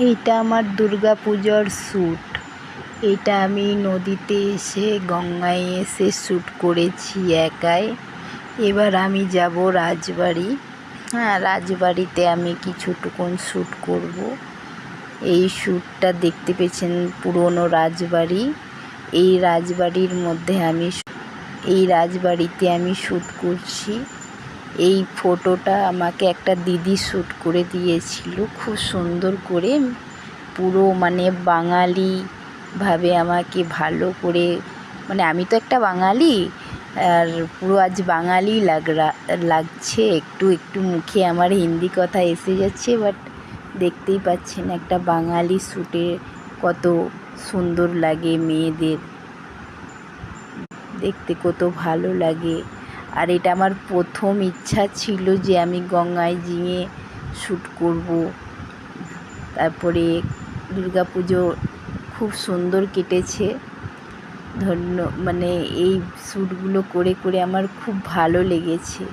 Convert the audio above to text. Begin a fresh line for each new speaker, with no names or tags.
এইটা আমার দুর্গাপুজোর শ্যুট। এটা আমি নদীতে এসে গঙ্গায় এসে শ্যুট করেছি একাই। এবার আমি যাব রাজবাড়ি। রাজবাড়িতে আমি কিছুটুকুন শ্যুট করব। এই শ্যুটটা দেখতে পেয়েছেন পুরনো রাজবাড়ি। এই রাজবাড়িতে আমি শ্যুট করছি। এই ফটোটা আমাকে একটা দিদি শ্যুট করে দিয়েছিল খুব সুন্দর করে, পুরো বাঙালিভাবে আমাকে ভালো করে, আমি তো একটা বাঙালি, আর পুরো আজ বাঙালি লাগছে। একটু একটু মুখে আমার হিন্দি কথা এসে যাচ্ছে, বাট দেখতেই পাচ্ছেন একটা বাঙালি শ্যুটে কত সুন্দর লাগে, মেয়েদের দেখতে কত ভালো লাগে। আর এটা আমার প্রথম ইচ্ছা ছিল যে আমি গঙ্গায় গিয়ে শ্যুট করব। তারপরে দুর্গাপুজো খুব সুন্দর কেটেছে। এই শ্যুটগুলো করে আমার খুব ভালো লেগেছে।